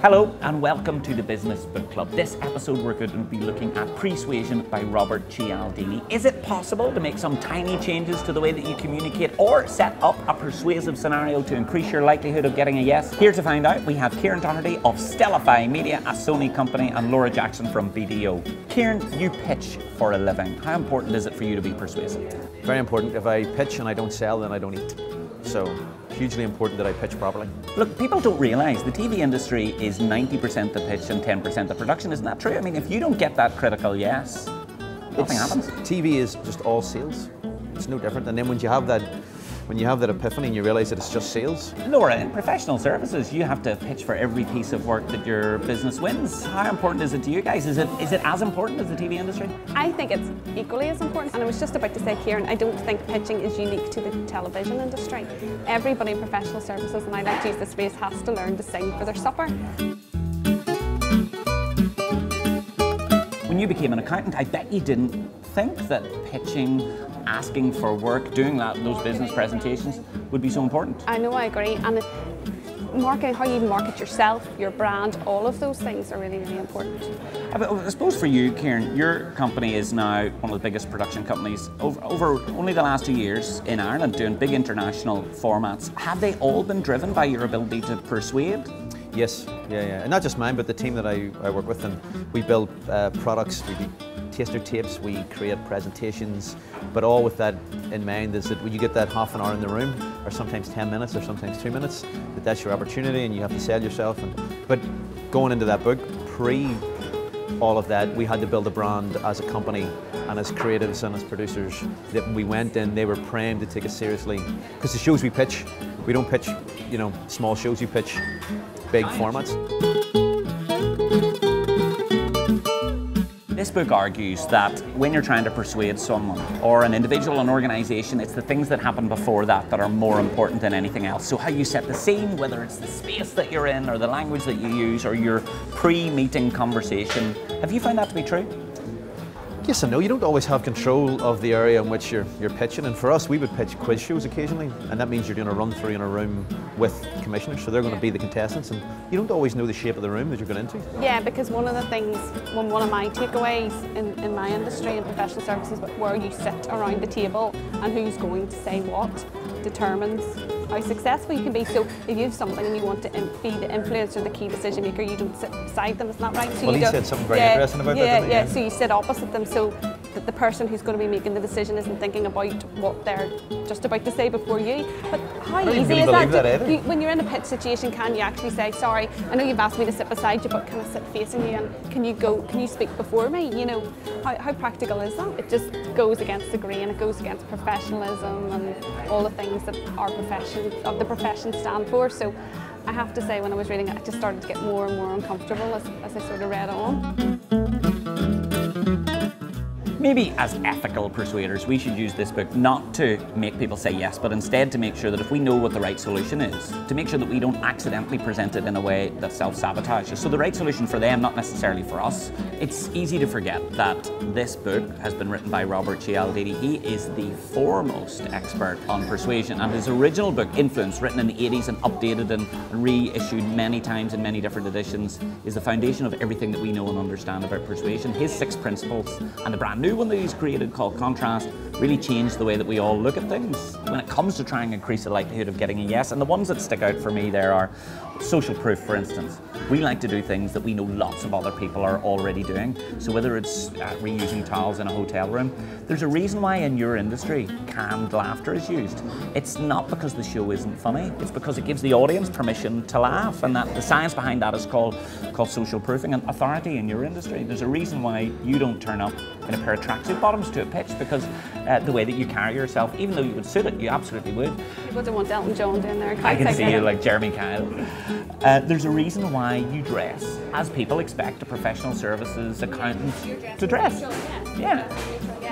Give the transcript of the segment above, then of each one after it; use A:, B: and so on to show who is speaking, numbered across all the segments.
A: Hello and welcome to the Business Book Club. This episode we're going to be looking at Pre-suasion by Robert Cialdini. Is it possible to make some tiny changes to the way that you communicate or set up a persuasive scenario to increase your likelihood of getting a yes? Here to find out, we have Kieran Doherty of Stellify Media, a Sony company, and Laura Jackson from BDO. Kieran, you pitch for a living. How important is it for you to be persuasive?
B: Very important. If I pitch and I don't sell, then I don't eat. So, hugely important that I pitch properly.
A: Look, people don't realise the TV industry is 90% the pitch and 10% the production. Isn't that true? I mean, if you don't get that critical yes, nothing happens.
B: TV is just all sales. It's no different. And then when you have that epiphany and you realise that it's just sales.
A: Laura, in professional services, you have to pitch for every piece of work that your business wins. How important is it to you guys? Is it as important as the TV industry?
C: I think it's equally as important. And I was just about to say, Kieran, I don't think pitching is unique to the television industry. Everybody in professional services, and I like to use this phrase, has to learn to sing for their supper.
A: When you became an accountant, I bet you didn't think that pitching, asking for work, doing those business presentations would be so important.
C: I know, I agree. And marketing, how you market yourself, your brand, all of those things are really, really important.
A: I suppose for you, Kieran, your company is now one of the biggest production companies over only the last 2 years in Ireland, doing big international formats. Have they all been driven by your ability to persuade?
B: Yes, yeah. And not just mine, but the team that I work with, and we build products, we do taster tapes, we create presentations, but all with that in mind is that when you get that half an hour in the room, or sometimes 10 minutes, or sometimes 2 minutes, that's your opportunity and you have to sell yourself. But going into that book, pre all of that, we had to build a brand as a company and as creatives and as producers that when we went in, they were primed to take us seriously. Because the shows we pitch, we don't pitch, small shows, we pitch big formats.
A: This book argues that when you're trying to persuade someone or an individual, an organisation, it's the things that happen before that are more important than anything else. So how you set the scene, whether it's the space that you're in or the language that you use or your pre-meeting conversation. Have you found that to be true?
B: Yes and no. You don't always have control of the area in which you're pitching, and for us we would pitch quiz shows occasionally, and that means you're doing a run through in a room with commissioners, so they're going to be the contestants, and you don't always know the shape of the room that you're going into.
C: Yeah, because one of the things, one of my takeaways in my industry in professional services, where you sit around the table and who's going to say what determines how successful you can be. So if you have something and you want to be the influencer, the key decision maker, you don't sit beside them, isn't that right? So
B: well, he said something very interesting about that, didn't he?
C: Yeah, so you sit opposite them, so that the person who's going to be making the decision isn't thinking about what they're just about to say before you. But how easy is that? When you're in a pitch situation, can you actually say, sorry, I know you've asked me to sit beside you, but can I sit facing you, and can you speak before me? How practical is that? It just goes against the grain, it goes against professionalism and all the things that the profession stand for. So I have to say, when I was reading it, I just started to get more and more uncomfortable as I sort of read on.
A: Maybe as ethical persuaders, we should use this book not to make people say yes, but instead to make sure that if we know what the right solution is, to make sure that we don't accidentally present it in a way that self-sabotages. So the right solution for them, not necessarily for us. It's easy to forget that this book has been written by Robert Cialdini. He is the foremost expert on persuasion, and his original book, Influence, written in the 80s and updated and reissued many times in many different editions, is the foundation of everything that we know and understand about persuasion. His 6 principles and the brand new one that he's created called Contrast really changed the way that we all look at things when it comes to trying to increase the likelihood of getting a yes. And the ones that stick out for me there are social proof, for instance. We like to do things that we know lots of other people are already doing. So whether it's reusing towels in a hotel room, there's a reason why in your industry canned laughter is used. It's not because the show isn't funny, it's because it gives the audience permission to laugh, and that the science behind that is called social proofing. And authority in your industry, there's a reason why you don't turn up in a pair of tracksuit bottoms to a pitch, because the way that you carry yourself, even though you would suit it, you absolutely would.
C: People don't want Elton John down there.
A: I can see you like Jeremy Kyle. There's a reason why you dress as people expect a professional services accountant to dress.
C: Yeah.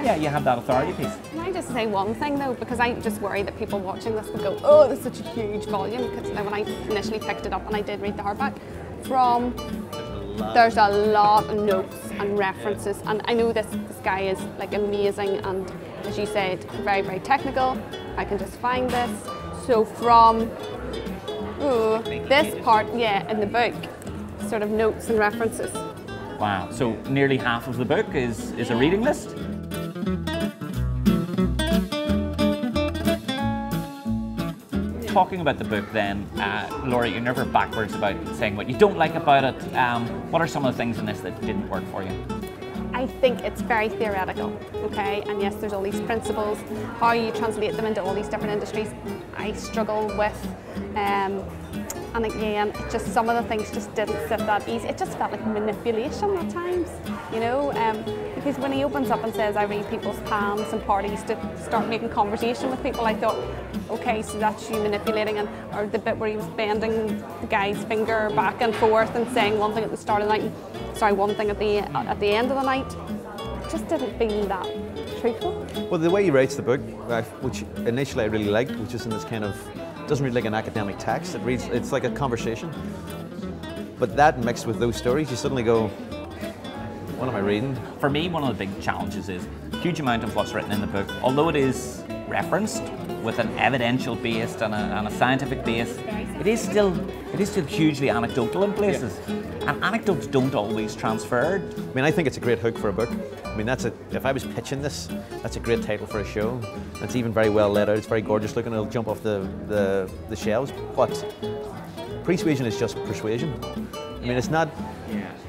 A: yeah, you have that authority piece.
C: Can I just say one thing though, because I just worry that people watching this will go, oh, there's such a huge volume, because when I initially picked it up and I did read the hardback, there's a lot of notes and references, and I know this guy is like amazing, and as you said, very, very technical. I can just find this. So from this part, in the book, sort of notes and references.
A: Wow, so nearly half of the book is a reading list? Talking about the book then, Laura, you're never backwards about saying what you don't like about it. What are some of the things in this that didn't work for you?
C: I think it's very theoretical, okay? And yes, there's all these principles, how you translate them into all these different industries, I struggle with. And again, just some of the things just didn't sit that easy. It just felt like manipulation at times, you know? Because when he opens up and says, I read people's palms and parties to start making conversation with people, I thought, okay, so that's you manipulating, or the bit where he was bending the guy's finger back and forth and saying one thing at the start of the night, one thing at the end of the night. It just didn't feel that truthful.
B: Well, the way he writes the book, which initially I really liked, which is in this kind of, doesn't read like an academic text, it's like a conversation. But that mixed with those stories, you suddenly go, what am I reading?
A: For me, one of the big challenges is a huge amount of what's written in the book, although it is referenced with an evidential base and a scientific base, it is still hugely anecdotal in places. And anecdotes don't always transfer.
B: I mean, I think it's a great hook for a book. I mean, if I was pitching this, that's a great title for a show. It's even very well laid out. It's very gorgeous looking. It'll jump off the shelves. But Pre-suasion is just persuasion. I mean, it's not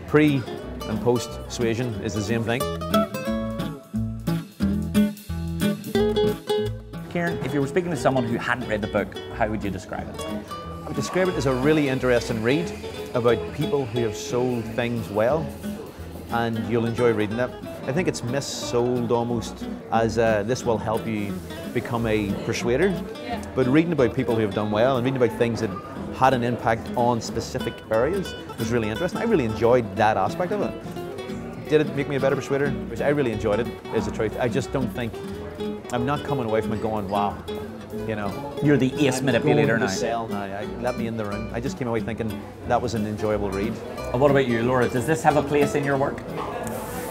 B: pre and post-suasion is the same thing.
A: Kieran, if you were speaking to someone who hadn't read the book, how would you describe it?
B: I would describe it as a really interesting read about people who have sold things well, and you'll enjoy reading it. I think it's missold almost as this will help you become a persuader, but reading about people who have done well and reading about things that had an impact on specific areas was really interesting. I really enjoyed that aspect of it. Did it make me a better persuader? Which I really enjoyed it, is the truth. I just don't think, I'm not coming away from it going, wow, you know.
A: You're the ace manipulator now.
B: Sell now. Let me in the room. I just came away thinking that was an enjoyable read.
A: And what about you, Laura? Does this have a place in your work?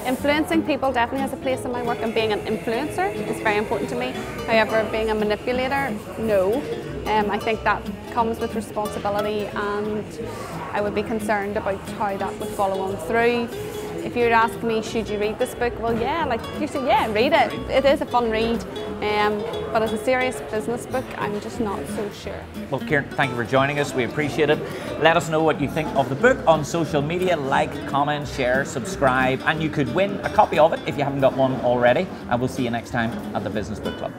C: Influencing people definitely has a place in my work, and being an influencer is very important to me. However, being a manipulator, no. I think that comes with responsibility, and I would be concerned about how that would follow on through. If you were to ask me, should you read this book? Well, yeah, like you said, yeah, read it. It is a fun read. But as a serious business book, I'm just not so sure.
A: Well, Kieran, thank you for joining us. We appreciate it. Let us know what you think of the book on social media. Like, comment, share, subscribe, and you could win a copy of it if you haven't got one already. And we'll see you next time at the Business Book Club.